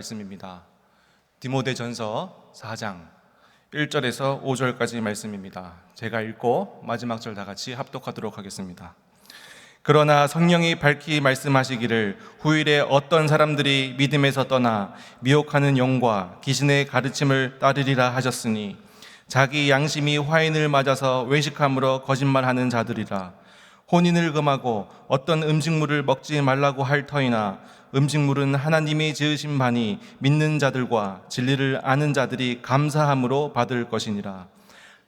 말씀입니다. 디모데전서 4장 1절에서 5절까지 말씀입니다. 제가 읽고 마지막 절 다 같이 합독하도록 하겠습니다. 그러나 성령이 밝히 말씀하시기를 후일에 어떤 사람들이 믿음에서 떠나 미혹하는 영과 귀신의 가르침을 따르리라 하셨으니 자기 양심이 화인을 맞아서 외식함으로 거짓말하는 자들이라. 혼인을 금하고 어떤 음식물을 먹지 말라고 할 터이나 음식물은 하나님이 지으신 바니 믿는 자들과 진리를 아는 자들이 감사함으로 받을 것이니라.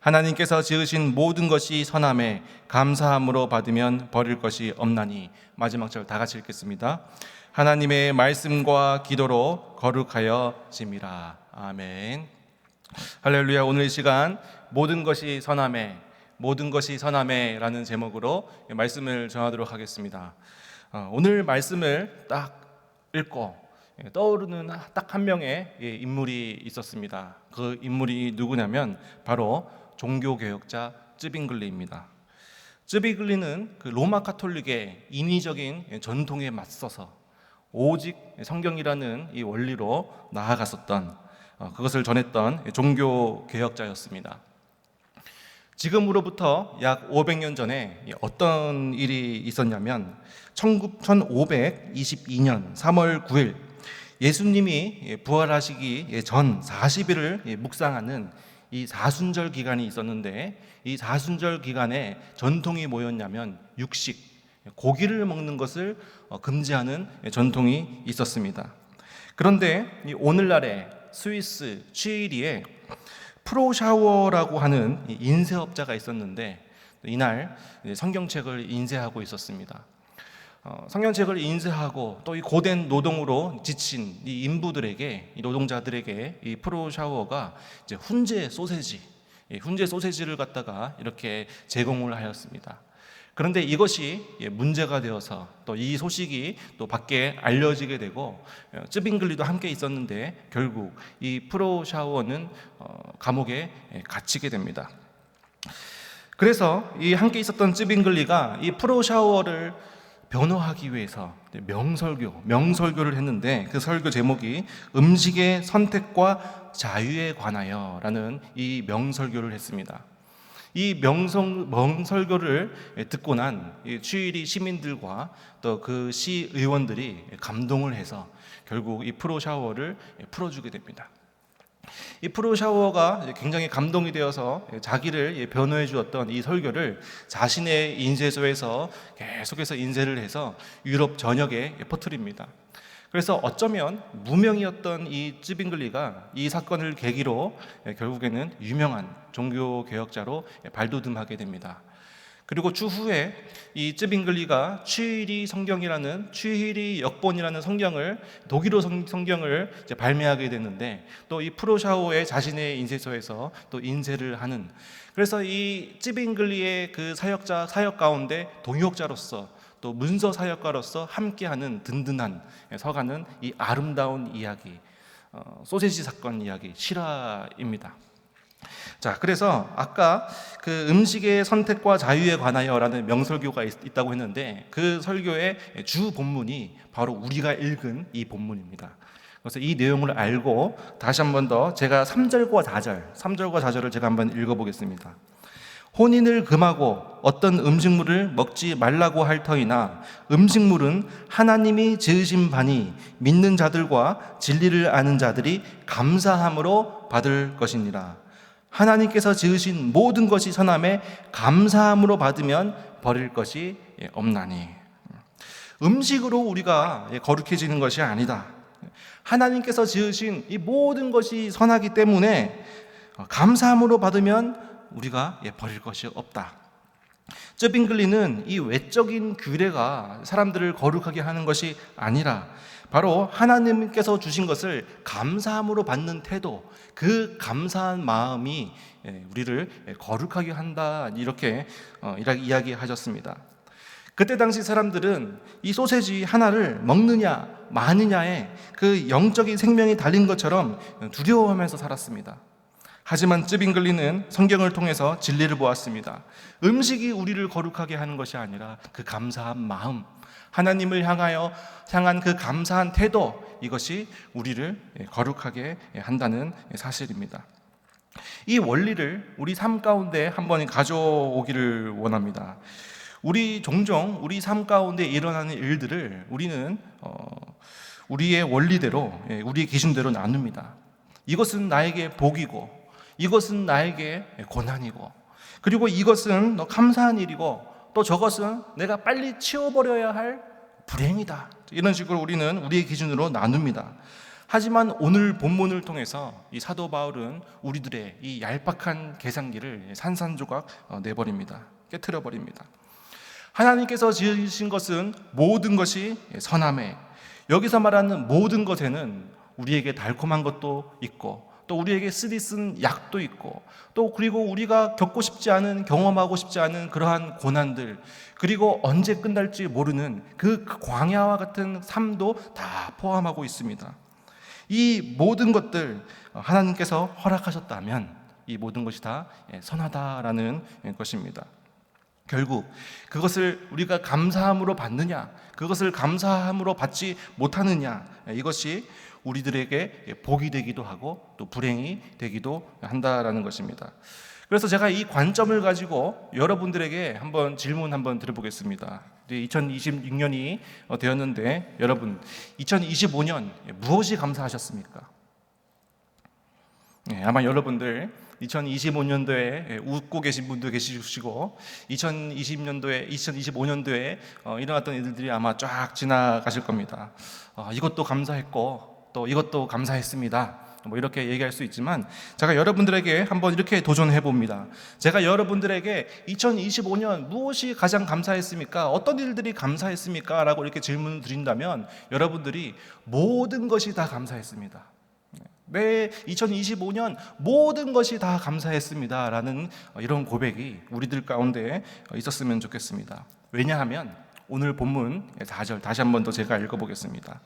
하나님께서 지으신 모든 것이 선함에 감사함으로 받으면 버릴 것이 없나니. 마지막 절 다 같이 읽겠습니다. 하나님의 말씀과 기도로 거룩하여 짐이라. 아멘. 할렐루야. 오늘 이 시간 모든 것이 선함에, 모든 것이 선함에라는 제목으로 말씀을 전하도록 하겠습니다. 오늘 말씀을 딱 읽고 떠오르는 딱 한 명의 인물이 있었습니다. 그 인물이 누구냐면 바로 종교개혁자 쯔빙글리입니다. 쯔빙글리는 그 로마 카톨릭의 인위적인 전통에 맞서서 오직 성경이라는 이 원리로 나아갔었던, 그것을 전했던 종교개혁자였습니다. 지금으로부터 약 500년 전에 어떤 일이 있었냐면 1522년 3월 9일 예수님이 부활하시기 전 40일을 묵상하는 이 사순절 기간이 있었는데, 이 사순절 기간에 전통이 뭐였냐면 육식, 고기를 먹는 것을 금지하는 전통이 있었습니다. 그런데 오늘날의 스위스 취리에 프로샤워라고 하는 인쇄업자가 있었는데, 이날 성경책을 인쇄하고 있었습니다. 성경책을 인쇄하고 또 이 고된 노동으로 지친 이 인부들에게, 이 노동자들에게 이 프로샤워가 이제 훈제 소세지를 갖다가 이렇게 제공을 하였습니다. 그런데 이것이 문제가 되어서 또 이 소식이 또 밖에 알려지게 되고 쯔빙글리도 함께 있었는데 결국 이 프로샤워는 감옥에 갇히게 됩니다. 그래서 이 함께 있었던 쯔빙글리가 이 프로샤워를 변호하기 위해서 명설교를 했는데, 그 설교 제목이 음식의 선택과 자유에 관하여라는 이 명설교를 했습니다. 이 명설교를 듣고 난 취리 시민들과 또 그 시의원들이 감동을 해서 결국 이 프로샤워를 풀어주게 됩니다. 이 프로샤워가 굉장히 감동이 되어서 자기를 변호해 주었던 이 설교를 자신의 인쇄소에서 계속해서 인쇄를 해서 유럽 전역에 퍼뜨립니다. 그래서 어쩌면 무명이었던 이 쯔빙글리가 이 사건을 계기로 결국에는 유명한 종교개혁자로 발돋움하게 됩니다. 그리고 추후에 이 쯔빙글리가 취리 역본이라는 성경을, 독일어 성경을 이제 발매하게 됐는데, 또 이 프로샤워의 자신의 인쇄소에서 또 인쇄를 하는, 그래서 이 쯔빙글리의 그 사역 가운데 동역자로서 또 문서 사역가로서 함께하는 든든한 서가는 이 아름다운 이야기, 소세지 사건 이야기, 실화입니다. 자, 그래서 아까 그 음식의 선택과 자유에 관하여라는 명설교가 있다고 했는데, 그 설교의 주 본문이 바로 우리가 읽은 이 본문입니다. 그래서 이 내용을 알고 다시 한 번 더 제가 3절과 4절을 제가 한번 읽어보겠습니다. 혼인을 금하고 어떤 음식물을 먹지 말라고 할 터이나 음식물은 하나님이 지으신 바니 믿는 자들과 진리를 아는 자들이 감사함으로 받을 것이니라. 하나님께서 지으신 모든 것이 선함에 감사함으로 받으면 버릴 것이 없나니. 음식으로 우리가 거룩해지는 것이 아니다. 하나님께서 지으신 이 모든 것이 선하기 때문에 감사함으로 받으면 우리가 버릴 것이 없다. 쯔빙글리는 이 외적인 규례가 사람들을 거룩하게 하는 것이 아니라 바로 하나님께서 주신 것을 감사함으로 받는 태도, 그 감사한 마음이 우리를 거룩하게 한다, 이렇게 이야기하셨습니다. 그때 당시 사람들은 이 소세지 하나를 먹느냐 마느냐에 그 영적인 생명이 달린 것처럼 두려워하면서 살았습니다. 하지만 쯔빙글리는 성경을 통해서 진리를 보았습니다. 음식이 우리를 거룩하게 하는 것이 아니라 그 감사한 마음, 하나님을 향한 그 감사한 태도, 이것이 우리를 거룩하게 한다는 사실입니다. 이 원리를 우리 삶 가운데 한번 가져오기를 원합니다. 종종 우리 삶 가운데 일어나는 일들을 우리는 우리의 원리대로, 우리의 기준대로 나눕니다. 이것은 나에게 복이고, 이것은 나에게 고난이고, 그리고 이것은 감사한 일이고, 또 저것은 내가 빨리 치워버려야 할 불행이다. 이런 식으로 우리는 우리의 기준으로 나눕니다. 하지만 오늘 본문을 통해서 이 사도 바울은 우리들의 이 얄팍한 계산기를 산산조각 내버립니다. 깨트려 버립니다. 하나님께서 지으신 것은 모든 것이 선하매, 여기서 말하는 모든 것에는 우리에게 달콤한 것도 있고, 또 우리에게 쓰디쓴 약도 있고, 또 그리고 우리가 겪고 싶지 않은, 경험하고 싶지 않은 그러한 고난들, 그리고 언제 끝날지 모르는 그 광야와 같은 삶도 다 포함하고 있습니다. 이 모든 것들 하나님께서 허락하셨다면 이 모든 것이 다 선하다라는 것입니다. 결국 그것을 우리가 감사함으로 받느냐, 그것을 감사함으로 받지 못하느냐, 이것이 우리들에게 복이 되기도 하고 또 불행이 되기도 한다라는 것입니다. 그래서 제가 이 관점을 가지고 여러분들에게 질문 한번 드려보겠습니다. 2026년이 되었는데 여러분, 2025년 무엇이 감사하셨습니까? 아마 여러분들 2025년도에 웃고 계신 분도 계시고, 2025년도에 일어났던 일들이 아마 쫙 지나가실 겁니다. 이것도 감사했고 또 이것도 감사했습니다. 이렇게 얘기할 수 있지만, 제가 여러분들에게 한번 이렇게 도전해 봅니다. 제가 여러분들에게 2025년 무엇이 가장 감사했습니까? 어떤 일들이 감사했습니까? 라고 이렇게 질문을 드린다면 여러분들이 모든 것이 다 감사했습니다. 매 2025년 모든 것이 다 감사했습니다 라는 이런 고백이 우리들 가운데 있었으면 좋겠습니다. 왜냐하면 오늘 본문 4절 다시 한번 더 제가 읽어보겠습니다.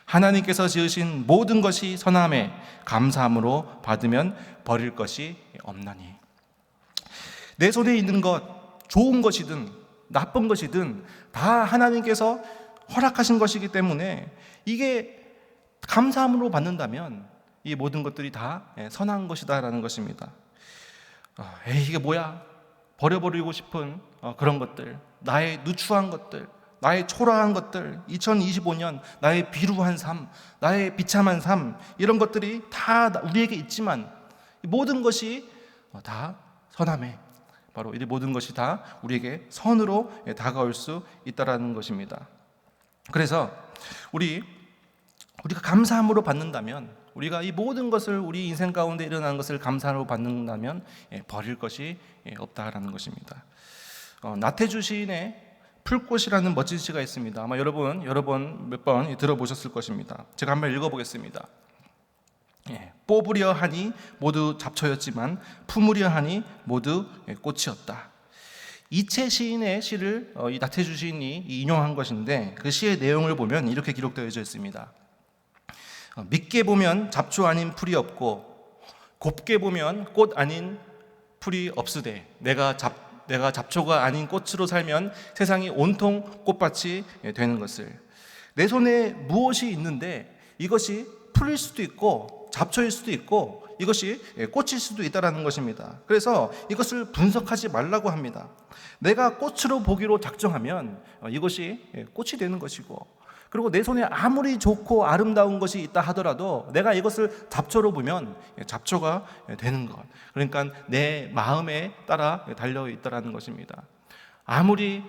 하나님께서 지으신 모든 것이 선함에 감사함으로 받으면 버릴 것이 없나니. 내 손에 있는 것, 좋은 것이든 나쁜 것이든 다 하나님께서 허락하신 것이기 때문에 이게 감사함으로 받는다면 이 모든 것들이 다 선한 것이다라는 것입니다. 이게 뭐야? 버려버리고 싶은 그런 것들, 나의 누추한 것들, 나의 초라한 것들, 2025년 나의 비루한 삶, 나의 비참한 삶, 이런 것들이 다 우리에게 있지만 모든 것이 다 선함에, 바로 이 모든 것이 다 우리에게 선으로 다가올 수 있다라는 것입니다. 그래서 우리가 감사함으로 받는다면, 우리가 이 모든 것을, 우리 인생 가운데 일어나는 것을 감사로 받는다면 버릴 것이 없다라는 것입니다. 나태주 시인의 풀꽃이라는 멋진 시가 있습니다. 아마 여러분 몇 번 들어보셨을 것입니다. 제가 한번 읽어보겠습니다. 뽑으려 하니 모두 잡초였지만 품으려 하니 모두 꽃이었다. 이채 시인의 시를 이 나태주 시인이 인용한 것인데, 그 시의 내용을 보면 이렇게 기록되어 있습니다. 밉게 보면 잡초 아닌 풀이 없고 곱게 보면 꽃 아닌 풀이 없으되 내가 잡초가 아닌 꽃으로 살면 세상이 온통 꽃밭이 되는 것을. 내 손에 무엇이 있는데 이것이 풀일 수도 있고 잡초일 수도 있고 이것이 꽃일 수도 있다는 것입니다. 그래서 이것을 분석하지 말라고 합니다. 내가 꽃으로 보기로 작정하면 이것이 꽃이 되는 것이고, 그리고 내 손에 아무리 좋고 아름다운 것이 있다 하더라도 내가 이것을 잡초로 보면 잡초가 되는 것. 그러니까 내 마음에 따라 달려 있다라는 것입니다. 아무리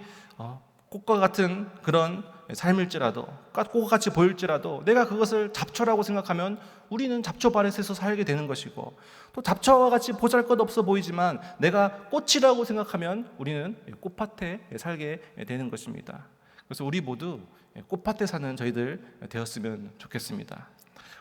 꽃과 같은 그런 삶일지라도, 꽃같이 보일지라도 내가 그것을 잡초라고 생각하면 우리는 잡초밭에서 살게 되는 것이고, 또 잡초와 같이 보잘것없어 보이지만 내가 꽃이라고 생각하면 우리는 꽃밭에 살게 되는 것입니다. 그래서 우리 모두 꽃밭에 사는 저희들 되었으면 좋겠습니다.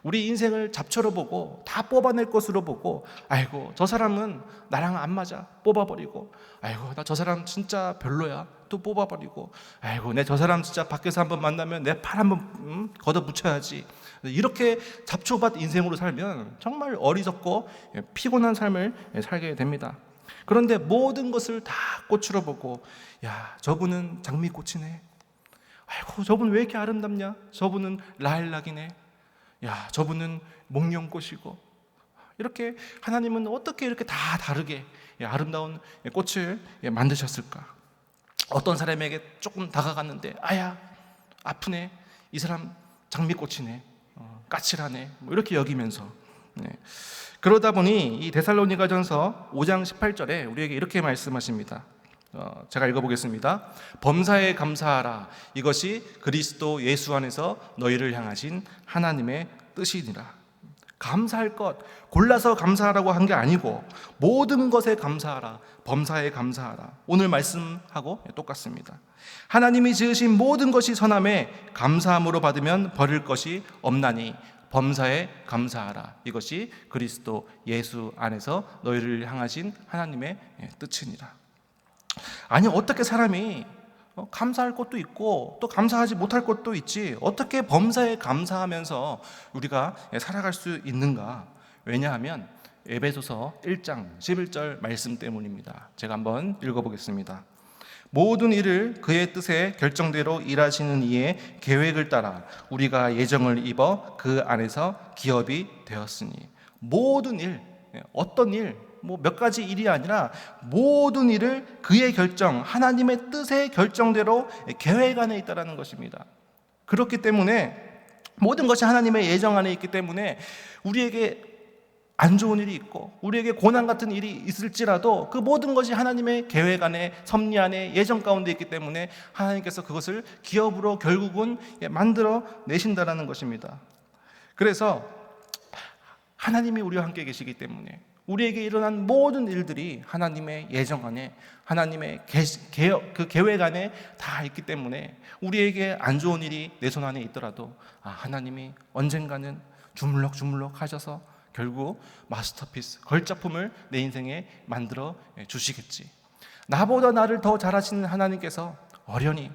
우리 인생을 잡초로 보고 다 뽑아낼 것으로 보고, 아이고 저 사람은 나랑 안 맞아, 뽑아버리고, 아이고 나 저 사람 진짜 별로야, 또 뽑아버리고, 아이고 내 저 사람 진짜 밖에서 한번 만나면 내 팔 한번 걷어붙여야지. 이렇게 잡초밭 인생으로 살면 정말 어리석고 피곤한 삶을 살게 됩니다. 그런데 모든 것을 다 꽃으로 보고, 야 저분은 장미꽃이네, 아이고 저분 왜 이렇게 아름답냐, 저분은 라일락이네, 야 저분은 목련꽃이고, 이렇게 하나님은 어떻게 이렇게 다 다르게 아름다운 꽃을 만드셨을까? 어떤 사람에게 조금 다가갔는데 아야 아프네, 이 사람 장미꽃이네, 까칠하네, 뭐 이렇게 여기면서, 그러다 보니 이 데살로니가전서 5장 18절에 우리에게 이렇게 말씀하십니다. 제가 읽어보겠습니다. 범사에 감사하라, 이것이 그리스도 예수 안에서 너희를 향하신 하나님의 뜻이니라. 감사할 것, 골라서 감사하라고 한 게 아니고 모든 것에 감사하라, 범사에 감사하라. 오늘 말씀하고 똑같습니다. 하나님이 지으신 모든 것이 선함에 감사함으로 받으면 버릴 것이 없나니 범사에 감사하라, 이것이 그리스도 예수 안에서 너희를 향하신 하나님의 뜻이니라. 아니 어떻게 사람이 감사할 것도 있고 또 감사하지 못할 것도 있지, 어떻게 범사에 감사하면서 우리가 살아갈 수 있는가? 왜냐하면 에베소서 1장 11절 말씀 때문입니다. 제가 한번 읽어보겠습니다. 모든 일을 그의 뜻에 결정대로 일하시는 이의 계획을 따라 우리가 예정을 입어 그 안에서 기업이 되었으니. 모든 일, 어떤 일, 뭐 몇 가지 일이 아니라 모든 일을 그의 결정, 하나님의 뜻의 결정대로 계획 안에 있다라는 것입니다. 그렇기 때문에 모든 것이 하나님의 예정 안에 있기 때문에 우리에게 안 좋은 일이 있고 우리에게 고난 같은 일이 있을지라도 그 모든 것이 하나님의 계획 안에, 섭리 안에, 예정 가운데 있기 때문에 하나님께서 그것을 기업으로 결국은 만들어 내신다라는 것입니다. 그래서 하나님이 우리와 함께 계시기 때문에 우리에게 일어난 모든 일들이 하나님의 예정 안에, 하나님의 그 계획 안에 다 있기 때문에 우리에게 안 좋은 일이 내 손 안에 있더라도 하나님이 언젠가는 주물럭주물럭 하셔서 결국 마스터피스, 걸작품을 내 인생에 만들어 주시겠지. 나보다 나를 더 잘하시는 하나님께서 어련히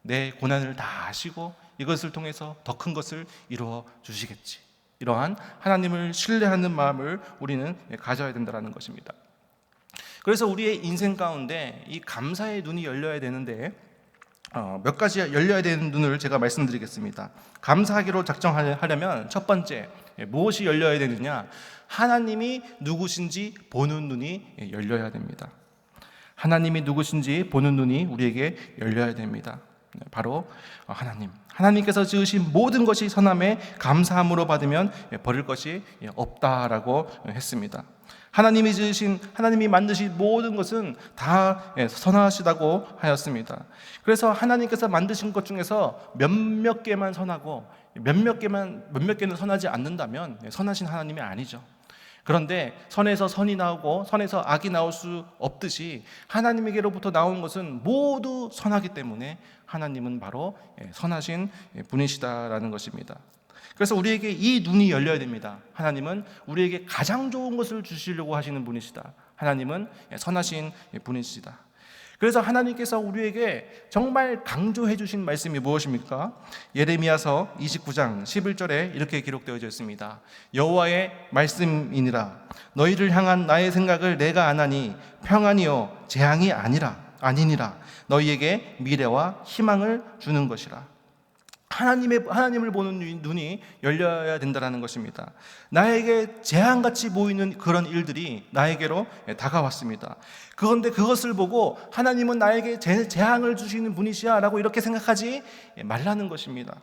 내 고난을 다 아시고 이것을 통해서 더 큰 것을 이루어 주시겠지. 이러한 하나님을 신뢰하는 마음을 우리는 가져야 된다는 것입니다. 그래서 우리의 인생 가운데 이 감사의 눈이 열려야 되는데 몇 가지 열려야 되는 눈을 제가 말씀드리겠습니다. 감사하기로 작정하려면 첫 번째, 무엇이 열려야 되느냐? 하나님이 누구신지 보는 눈이 열려야 됩니다. 하나님이 누구신지 보는 눈이 우리에게 열려야 됩니다. 바로 하나님께서 지으신 모든 것이 선함에 감사함으로 받으면 버릴 것이 없다라고 했습니다. 하나님이 만드신 모든 것은 다 선하시다고 하였습니다. 그래서 하나님께서 만드신 것 중에서 몇몇 개만 선하고 몇몇 개는 선하지 않는다면 선하신 하나님이 아니죠. 그런데 선에서 선이 나오고 선에서 악이 나올 수 없듯이 하나님에게로부터 나온 것은 모두 선하기 때문에 하나님은 바로 선하신 분이시다라는 것입니다. 그래서 우리에게 이 눈이 열려야 됩니다. 하나님은 우리에게 가장 좋은 것을 주시려고 하시는 분이시다. 하나님은 선하신 분이시다. 그래서 하나님께서 우리에게 정말 강조해 주신 말씀이 무엇입니까? 예레미야서 29장 11절에 이렇게 기록되어져 있습니다. 여호와의 말씀이니라. 너희를 향한 나의 생각을 내가 아나니 평안이요 재앙이 아니니라. 너희에게 미래와 희망을 주는 것이라. 하나님을 보는 눈이 열려야 된다는 것입니다. 나에게 재앙같이 보이는 그런 일들이 나에게로 다가왔습니다. 그런데 그것을 보고 하나님은 나에게 재앙을 주시는 분이시야 라고 이렇게 생각하지 말라는 것입니다.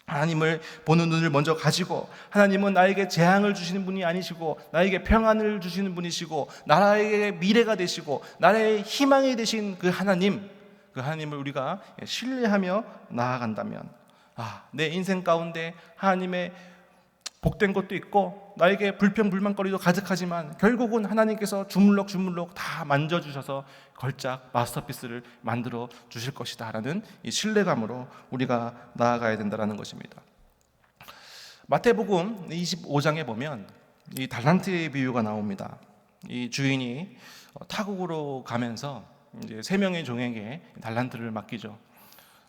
하나님을 보는 눈을 먼저 가지고 하나님은 나에게 재앙을 주시는 분이 아니시고 나에게 평안을 주시는 분이시고 나라에게 미래가 되시고 나라의 희망이 되신 그 하나님을 우리가 신뢰하며 나아간다면 내 인생 가운데 하나님의 복된 것도 있고 나에게 불평불만거리도 가득하지만 결국은 하나님께서 주물럭 다 만져주셔서 걸작 마스터피스를 만들어 주실 것이다 라는 이 신뢰감으로 우리가 나아가야 된다는 것입니다. 마태복음 25장에 보면 이 달란트의 비유가 나옵니다. 이 주인이 타국으로 가면서 이제 세 명의 종에게 달란트를 맡기죠.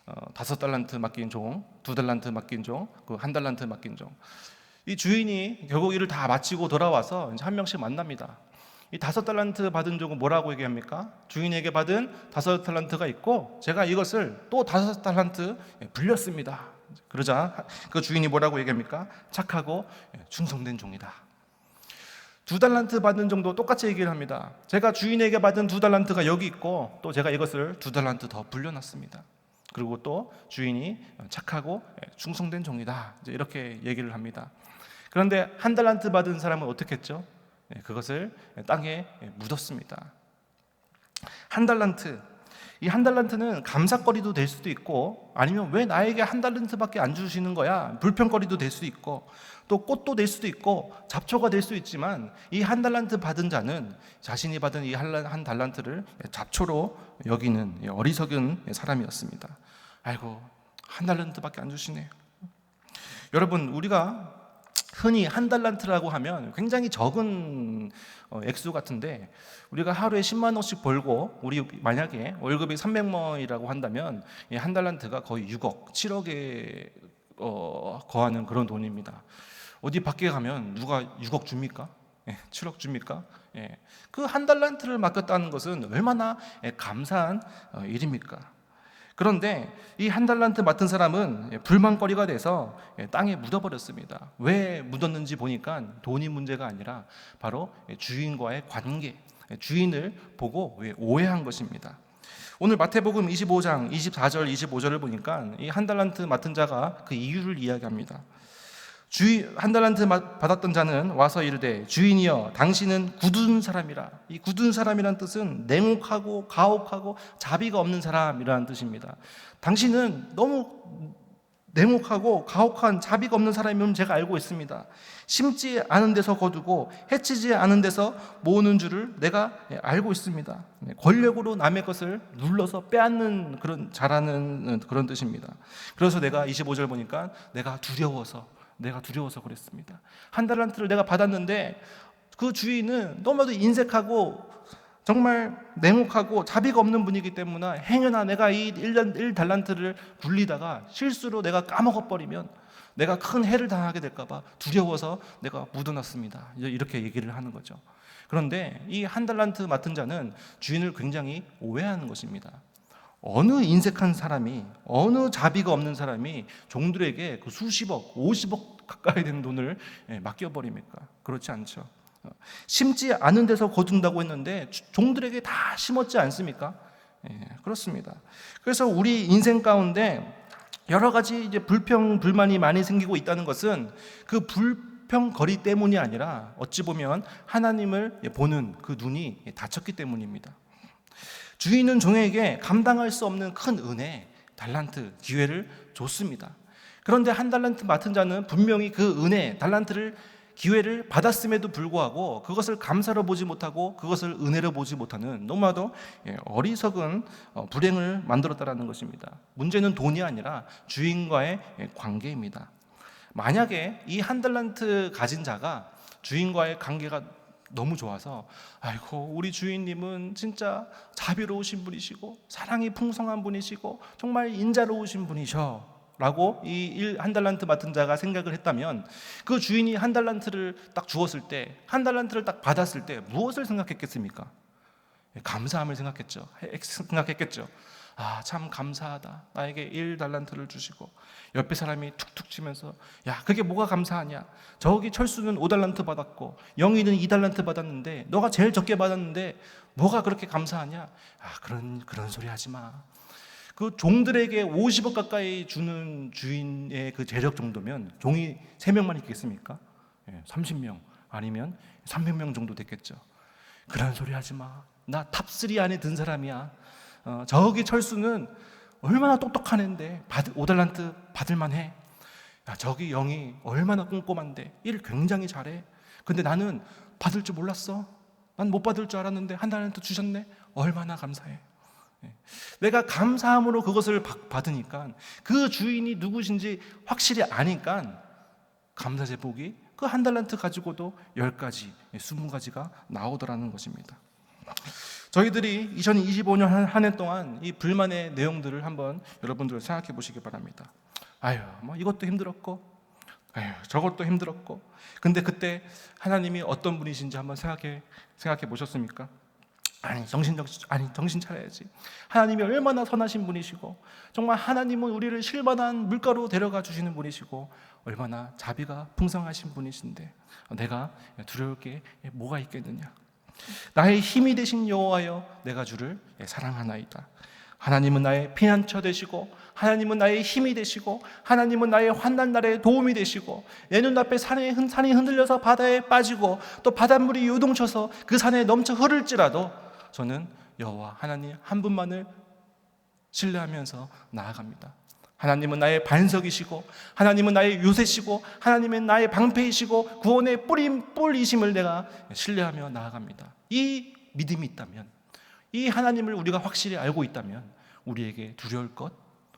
5달란트 맡긴 종, 2달란트 맡긴 종, 그 1달란트 맡긴 종. 이 주인이 결국 일을 다 마치고 돌아와서 이제 한 명씩 만납니다. 이 5달란트 받은 종은 뭐라고 얘기합니까? 주인에게 받은 5달란트가 있고 제가 이것을 또 5달란트 불렸습니다. 그러자 그 주인이 뭐라고 얘기합니까? 착하고 충성된 종이다. 2달란트 받은 종도 똑같이 얘기를 합니다. 제가 주인에게 받은 2달란트가 여기 있고 또 제가 이것을 2달란트 더 불려놨습니다. 그리고 또 주인이 착하고 충성된 종이다. 이렇게 얘기를 합니다. 그런데 1달란트 받은 사람은 어떻게 했죠? 그것을 땅에 묻었습니다. 1달란트, 이 1달란트는 감사거리도 될 수도 있고 아니면 왜 나에게 1달란트밖에 안 주시는 거야? 불평거리도 될 수도 있고 또 꽃도 될 수도 있고 잡초가 될 수 있지만 이 1달란트 받은 자는 자신이 받은 이 1달란트를 잡초로 여기는 어리석은 사람이었습니다. 아이고 1달란트밖에 안 주시네. 여러분, 우리가 흔히 1달란트라고 하면 굉장히 적은 액수 같은데 우리가 하루에 10만 원씩 벌고 우리 만약에 월급이 300만 원이라고 한다면 1달란트가 거의 6억, 7억에 거하는 그런 돈입니다. 어디 밖에 가면 누가 6억 줍니까? 7억 줍니까? 그 1달란트를 맡겼다는 것은 얼마나 감사한 일입니까? 그런데 이 1달란트 맡은 사람은 불만거리가 돼서 땅에 묻어버렸습니다. 왜 묻었는지 보니까 돈이 문제가 아니라 바로 주인과의 관계, 주인을 보고 오해한 것입니다. 오늘 마태복음 25장 24절 25절을 보니까 이 1달란트 맡은 자가 그 이유를 이야기합니다. 1달란트 받았던 자는 와서 이르되 주인이여 당신은 굳은 사람이라. 이 굳은 사람이란 뜻은 냉혹하고 가혹하고 자비가 없는 사람이라는 뜻입니다. 당신은 너무 냉혹하고 가혹한 자비가 없는 사람이면 제가 알고 있습니다. 심지 않은 데서 거두고 해치지 않은 데서 모으는 줄을 내가 알고 있습니다. 권력으로 남의 것을 눌러서 빼앗는 그런 자라는 그런 뜻입니다. 그래서 내가 25절 보니까 내가 두려워서 그랬습니다. 1달란트를 내가 받았는데 그 주인은 너무나도 인색하고 정말 냉혹하고 자비가 없는 분이기 때문에 행여나 내가 이 1달란트를 굴리다가 실수로 내가 까먹어버리면 내가 큰 해를 당하게 될까봐 두려워서 내가 묻어놨습니다. 이렇게 얘기를 하는 거죠. 그런데 이 1달란트 맡은 자는 주인을 굉장히 오해하는 것입니다. 어느 인색한 사람이, 어느 자비가 없는 사람이 종들에게 그 수십억, 50억 가까이 되는 돈을 맡겨버립니까? 그렇지 않죠. 심지 않은 데서 거둔다고 했는데 종들에게 다 심었지 않습니까? 그렇습니다. 그래서 우리 인생 가운데 여러 가지 이제 불만이 많이 생기고 있다는 것은 그 불평거리 때문이 아니라 어찌 보면 하나님을 보는 그 눈이 닫혔기 때문입니다. 주인은 종에게 감당할 수 없는 큰 은혜, 달란트, 기회를 줬습니다. 그런데 1달란트 맡은 자는 분명히 그 은혜, 달란트를 기회를 받았음에도 불구하고 그것을 감사로 보지 못하고 그것을 은혜로 보지 못하는 너무나도 어리석은 불행을 만들었다는 것입니다. 문제는 돈이 아니라 주인과의 관계입니다. 만약에 이 1달란트 가진 자가 주인과의 관계가 너무 좋아서 아이고 우리 주인님은 진짜 자비로우신 분이시고 사랑이 풍성한 분이시고 정말 인자로우신 분이셔 라고 이 1달란트 맡은 자가 생각을 했다면 그 주인이 1달란트를 딱 주었을 때 1달란트를 딱 받았을 때 무엇을 생각했겠습니까? 감사함을 생각했겠죠. 아, 참 감사하다. 나에게 1달란트를 주시고 옆에 사람이 툭툭 치면서 야, 그게 뭐가 감사하냐? 저기 철수는 5달란트 받았고 영희는 2달란트 받았는데 너가 제일 적게 받았는데 뭐가 그렇게 감사하냐? 아, 그런 소리 하지 마. 그 종들에게 50억 가까이 주는 주인의 그 재력 정도면 종이 3명만 있겠습니까? 30명 아니면 300명 정도 됐겠죠. 그런 소리 하지 마. 나 탑3 안에 든 사람이야. 저기 철수는 얼마나 똑똑한 애인데 5달란트 받을만 해. 야, 저기 영이 얼마나 꼼꼼한데 일 굉장히 잘해. 근데 나는 받을 줄 몰랐어. 난 못 받을 줄 알았는데 1달란트 주셨네. 얼마나 감사해. 내가 감사함으로 그것을 받으니까 그 주인이 누구신지 확실히 아니까 감사 제목이 그 한 달란트 가지고도 10가지, 20가지가 나오더라는 것입니다. 저희들이 2025년 한 해 동안 이 불만의 내용들을 한번 여러분들 생각해 보시기 바랍니다. 아유, 뭐 이것도 힘들었고, 아유, 저것도 힘들었고. 근데 그때 하나님이 어떤 분이신지 한번 생각해 보셨습니까? 정신 차려야지. 하나님이 얼마나 선하신 분이시고, 정말 하나님은 우리를 실만한 물가로 데려가 주시는 분이시고, 얼마나 자비가 풍성하신 분이신데 내가 두려울 게 뭐가 있겠느냐. 나의 힘이 되신 여호와여, 내가 주를 사랑하나이다. 하나님은 나의 피난처 되시고, 하나님은 나의 힘이 되시고, 하나님은 나의 환난 날에 도움이 되시고, 내 눈앞에 산이 흔들려서 바다에 빠지고 또 바닷물이 요동쳐서 그 산에 넘쳐 흐를지라도 저는 여호와 하나님 한 분만을 신뢰하면서 나아갑니다. 하나님은 나의 반석이시고, 하나님은 나의 요새시고, 하나님은 나의 방패이시고, 구원의 뿔이심을 내가 신뢰하며 나아갑니다. 이 믿음이 있다면, 이 하나님을 우리가 확실히 알고 있다면 우리에게 두려울 것,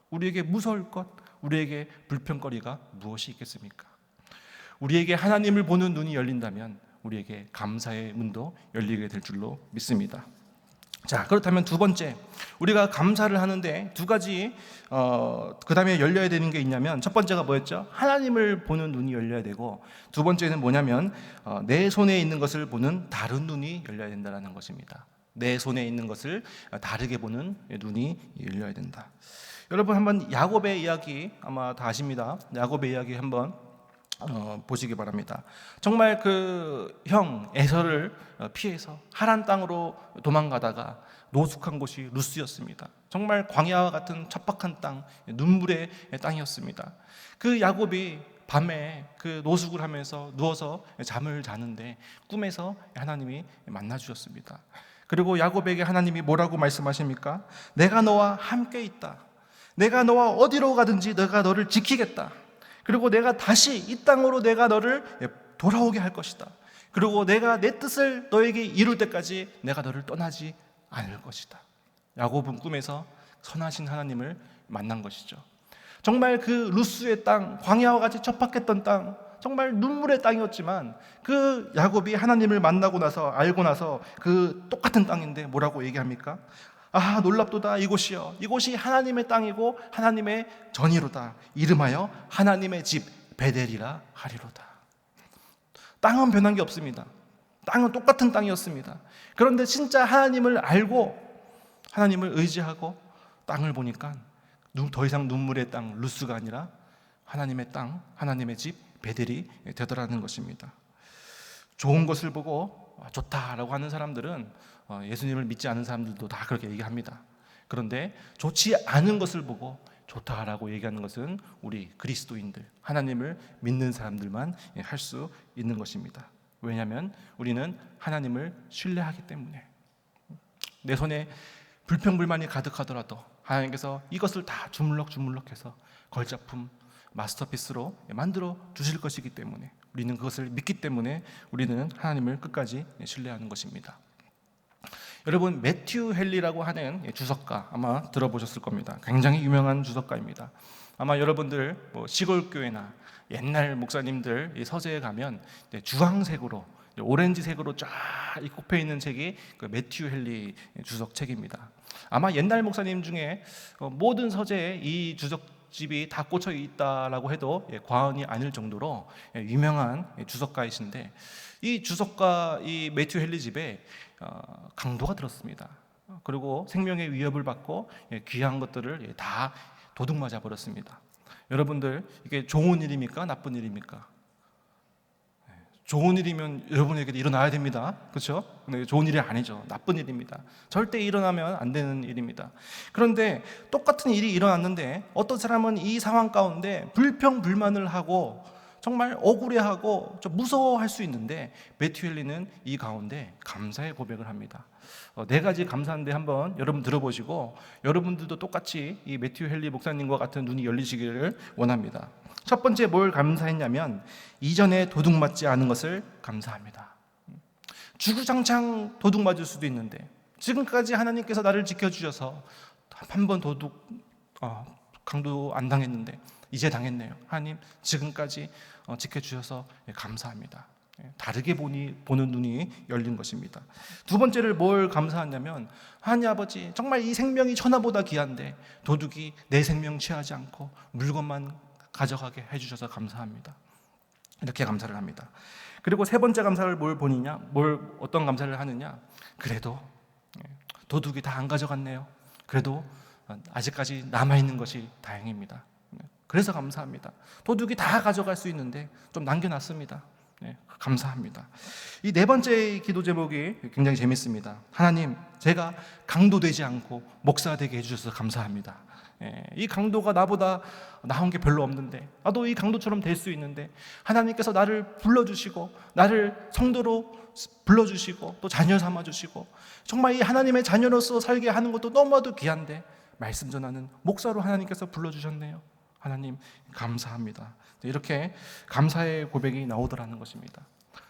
우리에게 무서울 것, 우리에게 불평거리가 무엇이 있겠습니까? 우리에게 하나님을 보는 눈이 열린다면 우리에게 감사의 문도 열리게 될 줄로 믿습니다. 자, 그렇다면 두 번째, 우리가 감사를 하는데 두 가지 그 다음에 열려야 되는 게 있냐면, 첫 번째가 뭐였죠? 하나님을 보는 눈이 열려야 되고, 두 번째는 뭐냐면 내 손에 있는 것을 보는 다른 눈이 열려야 된다는 것입니다. 내 손에 있는 것을 다르게 보는 눈이 열려야 된다. 여러분, 한번 야곱의 이야기 아마 다 아십니다. 야곱의 이야기 한번 보시기 바랍니다. 정말 그 형 에서를 피해서 하란 땅으로 도망가다가 노숙한 곳이 루스였습니다. 정말 광야와 같은 척박한 땅, 눈물의 땅이었습니다. 그 야곱이 밤에 그 노숙을 하면서 누워서 잠을 자는데 꿈에서 하나님이 만나 주셨습니다. 그리고 야곱에게 하나님이 뭐라고 말씀하십니까? 내가 너와 함께 있다. 내가 너와 어디로 가든지 내가 너를 지키겠다. 그리고 내가 다시 이 땅으로 내가 너를 돌아오게 할 것이다. 그리고 내가 내 뜻을 너에게 이룰 때까지 내가 너를 떠나지 않을 것이다. 야곱은 꿈에서 선하신 하나님을 만난 것이죠. 정말 그 루스의 땅, 광야와 같이 척박했던 땅, 정말 눈물의 땅이었지만 그 야곱이 하나님을 만나고 나서 알고 나서 그 똑같은 땅인데 뭐라고 얘기합니까? 아, 놀랍도다. 이곳이요, 이곳이 하나님의 땅이고 하나님의 전이로다. 이름하여 하나님의 집 베델이라 하리로다. 땅은 변한 게 없습니다. 땅은 똑같은 땅이었습니다. 그런데 진짜 하나님을 알고 하나님을 의지하고 땅을 보니까 더 이상 눈물의 땅 루스가 아니라 하나님의 땅, 하나님의 집 베델이 되더라는 것입니다. 좋은 것을 보고 좋다라고 하는 사람들은 예수님을 믿지 않은 사람들도 다 그렇게 얘기합니다. 그런데 좋지 않은 것을 보고 좋다라고 얘기하는 것은 우리 그리스도인들, 하나님을 믿는 사람들만 할 수 있는 것입니다. 왜냐하면 우리는 하나님을 신뢰하기 때문에. 내 손에 불평불만이 가득하더라도 하나님께서 이것을 다 주물럭주물럭해서 걸작품, 마스터피스로 만들어 주실 것이기 때문에, 우리는 그것을 믿기 때문에 우리는 하나님을 끝까지 신뢰하는 것입니다. 여러분, 매튜 헨리라고 하는 주석가 아마 들어보셨을 겁니다. 굉장히 유명한 주석가입니다. 아마 여러분들 시골 교회나 옛날 목사님들 서재에 가면 주황색으로, 오렌지색으로 쫙 꼽혀 있는 책이 그 매튜 헨리 주석 책입니다. 아마 옛날 목사님 중에 모든 서재에 이 주석집이 다 꽂혀 있다라고 해도 과언이 아닐 정도로 유명한 주석가이신데, 이 주석가 이 매튜 헨리 집에 강도가 들었습니다. 그리고 생명의 위협을 받고 귀한 것들을 다 도둑맞아 버렸습니다. 여러분들, 이게 좋은 일입니까? 나쁜 일입니까? 좋은 일이면 여러분에게 일어나야 됩니다. 그렇죠? 근데 좋은 일이 아니죠. 나쁜 일입니다. 절대 일어나면 안 되는 일입니다. 그런데 똑같은 일이 일어났는데 어떤 사람은 이 상황 가운데 불평불만을 하고 정말 억울해하고 좀 무서워할 수 있는데, 매튜 헨리는 이 가운데 감사의 고백을 합니다. 네 가지 감사인데 한번 여러분 들어보시고 여러분들도 똑같이 이 매튜 헨리 목사님과 같은 눈이 열리시기를 원합니다. 첫 번째 뭘 감사했냐면, 이전에 도둑맞지 않은 것을 감사합니다. 주구장창 도둑맞을 수도 있는데 지금까지 하나님께서 나를 지켜주셔서 한 번 강도 안 당했는데 이제 당했네요. 하나님 지금까지 지켜주셔서 감사합니다. 다르게 보는 눈이 열린 것입니다. 두 번째를 뭘 감사하냐면, 하나님 아버지, 정말 이 생명이 천하보다 귀한데 도둑이 내 생명 취하지 않고 물건만 가져가게 해주셔서 감사합니다. 이렇게 감사를 합니다. 그리고 세 번째 감사를 어떤 감사를 하느냐, 그래도 도둑이 다 안 가져갔네요. 그래도 아직까지 남아있는 것이 다행입니다. 그래서 감사합니다. 도둑이 다 가져갈 수 있는데 좀 남겨놨습니다. 감사합니다. 이 네 번째 기도 제목이 굉장히 재밌습니다. 하나님, 제가 강도 되지 않고 목사 되게 해주셔서 감사합니다. 이 강도가 나보다 나은 게 별로 없는데, 나도 이 강도처럼 될 수 있는데 하나님께서 나를 불러주시고 나를 성도로 불러주시고 또 자녀 삼아주시고, 정말 이 하나님의 자녀로서 살게 하는 것도 너무나도 귀한데 말씀 전하는 목사로 하나님께서 불러주셨네요. 하나님 감사합니다. 이렇게 감사의 고백이 나오더라는 것입니다.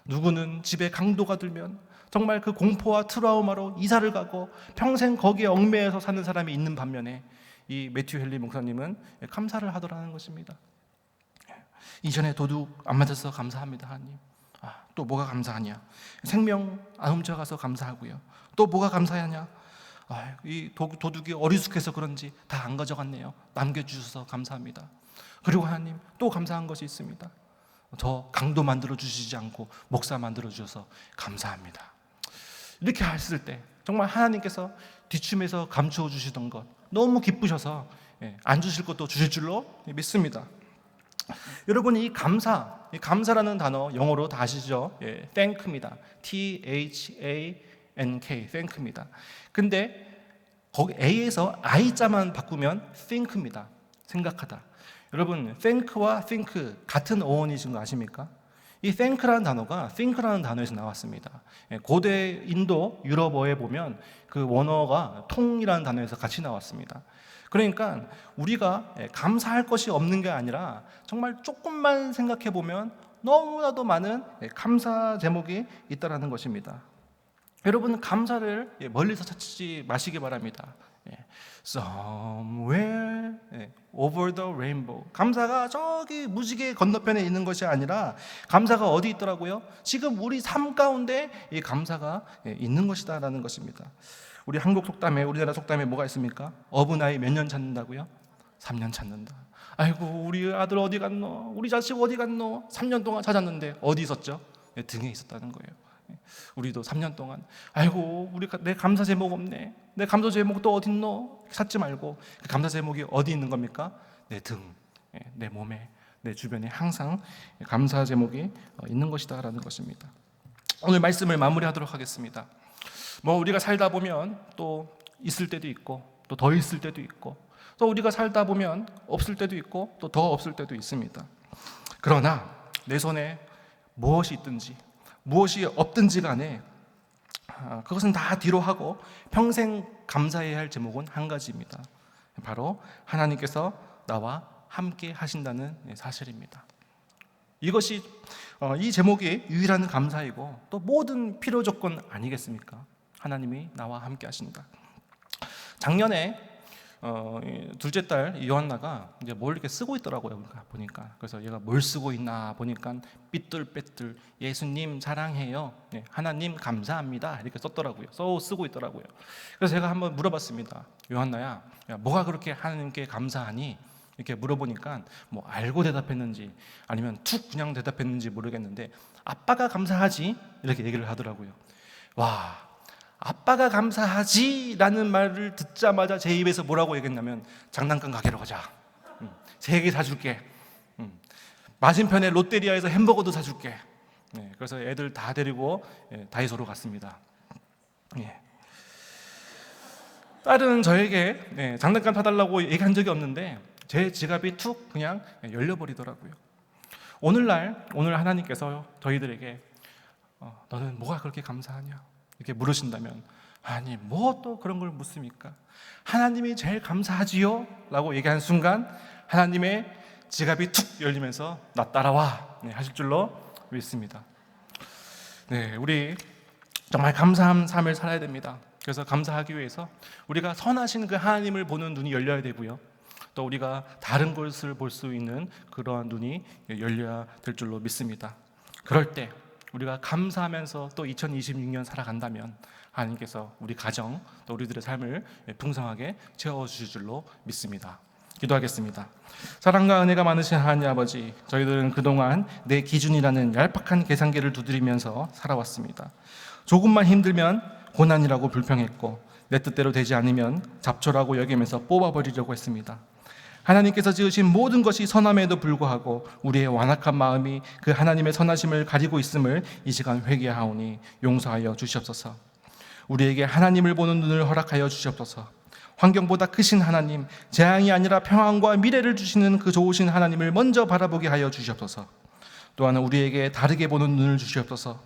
누구는 집에 강도가 들면 정말 그 공포와 트라우마로 이사를 가고 평생 거기에 얽매여서 사는 사람이 있는 반면에 이 매튜 헨리 목사님은 감사를 하더라는 것입니다. 이전에 도둑 안 맞아서 감사합니다. 하나님. 또 뭐가 감사하냐? 생명 안 훔쳐가서 감사하고요. 또 뭐가 감사하냐? 이 도둑이 어리숙해서 그런지 다 안 가져갔네요. 남겨주셔서 감사합니다. 그리고 하나님, 또 감사한 것이 있습니다. 저 강도 만들어 주시지 않고 목사 만들어 주셔서 감사합니다. 이렇게 했을 때 정말 하나님께서 뒤춤에서 감추어 주시던 것 너무 기쁘셔서 안 주실 것도 주실 줄로 믿습니다. 여러분, 이 감사라는 단어 영어로 다 아시죠? thank입니다. THANK, thank입니다. 근데 거기 A에서 I자만 바꾸면 think입니다. 생각하다. 여러분, thank와 think 같은 어원이신 거 아십니까? 이 thank라는 단어가 think라는 단어에서 나왔습니다. 고대 인도 유럽어에 보면 그 원어가 통이라는 단어에서 같이 나왔습니다. 그러니까 우리가 감사할 것이 없는 게 아니라 정말 조금만 생각해 보면 너무나도 많은 감사 제목이 있다라는 것입니다. 여러분, 감사를 멀리서 찾지 마시기 바랍니다. Somewhere over the rainbow. 감사가 저기 무지개 건너편에 있는 것이 아니라 감사가 어디 있더라고요? 지금 우리 삶 가운데 이 감사가 있는 것이다라는 것입니다. 우리 한국 속담에, 우리나라 속담에 뭐가 있습니까? 어부나이 몇 년 찾는다고요? 3년 찾는다. 아이고, 우리 아들 어디 갔노? 우리 자식 어디 갔노? 3년 동안 찾았는데 어디 있었죠? 등에 있었다는 거예요. 우리도 3년 동안 아이고, 내 감사 제목 없네. 내 감사 제목 또 어디 있노? 찾지 말고 그 감사 제목이 어디 있는 겁니까? 내 등, 내 몸에, 내 주변에 항상 감사 제목이 있는 것이다라는 것입니다. 오늘 말씀을 마무리하도록 하겠습니다. 우리가 살다 보면 또 있을 때도 있고 또 더 있을 때도 있고, 또 우리가 살다 보면 없을 때도 있고 또 더 없을 때도 있습니다. 그러나 내 손에 무엇이 있든지 무엇이 없든지 간에 그것은 다 뒤로 하고 평생 감사해야 할 제목은 한 가지입니다. 바로 하나님께서 나와 함께 하신다는 사실입니다. 이것이 이 제목이 유일한 감사이고 또 모든 필요 조건 아니겠습니까? 하나님이 나와 함께 하신다. 작년에 둘째 딸 요한나가 이제 뭘 이렇게 쓰고 있더라고요. 보니까 그래서 얘가 뭘 쓰고 있나 보니까 삐뚤빼뚤 예수님 사랑해요, 하나님 감사합니다 이렇게 썼더라고요. 쓰고 있더라고요. 그래서 제가 한번 물어봤습니다. 요한나야, 뭐가 그렇게 하나님께 감사하니? 이렇게 물어보니까 알고 대답했는지 아니면 툭 그냥 대답했는지 모르겠는데 아빠가 감사하지 이렇게 얘기를 하더라고요. 와, 아빠가 감사하지라는 말을 듣자마자 제 입에서 뭐라고 얘기했냐면 장난감 가게로 가자. 3개 사줄게. 맞은편에 롯데리아에서 햄버거도 사줄게. 그래서 애들 다 데리고 다이소로 갔습니다. 딸은 저에게 장난감 사달라고 얘기한 적이 없는데 제 지갑이 툭 그냥 열려버리더라고요. 오늘 하나님께서 저희들에게 너는 뭐가 그렇게 감사하냐 이렇게 물으신다면, 하나님 뭐 또 그런 걸 묻습니까? 하나님이 제일 감사하지요? 라고 얘기한 순간 하나님의 지갑이 툭 열리면서 나 따라와 하실 줄로 믿습니다. 우리 정말 감사한 삶을 살아야 됩니다. 그래서 감사하기 위해서 우리가 선하신 그 하나님을 보는 눈이 열려야 되고요, 또 우리가 다른 것을 볼 수 있는 그러한 눈이 열려야 될 줄로 믿습니다. 그럴 때 우리가 감사하면서 또 2026년 살아간다면 하나님께서 우리 가정 또 우리들의 삶을 풍성하게 채워주실 줄로 믿습니다. 기도하겠습니다. 사랑과 은혜가 많으신 하나님 아버지, 저희들은 그동안 내 기준이라는 얄팍한 계산기를 두드리면서 살아왔습니다. 조금만 힘들면 고난이라고 불평했고 내 뜻대로 되지 않으면 잡초라고 여기면서 뽑아버리려고 했습니다. 하나님께서 지으신 모든 것이 선함에도 불구하고 우리의 완악한 마음이 그 하나님의 선하심을 가리고 있음을 이 시간 회개하오니 용서하여 주시옵소서. 우리에게 하나님을 보는 눈을 허락하여 주시옵소서. 환경보다 크신 하나님, 재앙이 아니라 평안과 미래를 주시는 그 좋으신 하나님을 먼저 바라보게 하여 주시옵소서. 또한 우리에게 다르게 보는 눈을 주시옵소서.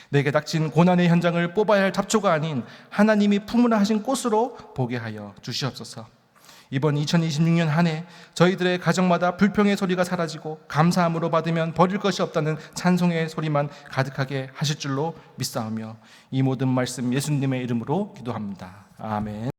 내게 닥친 고난의 현장을 뽑아야 할 잡초가 아닌 하나님이 품으라 하신 꽃으로 보게 하여 주시옵소서. 이번 2026년 한 해 저희들의 가정마다 불평의 소리가 사라지고 감사함으로 받으면 버릴 것이 없다는 찬송의 소리만 가득하게 하실 줄로 믿사오며 이 모든 말씀 예수님의 이름으로 기도합니다. 아멘.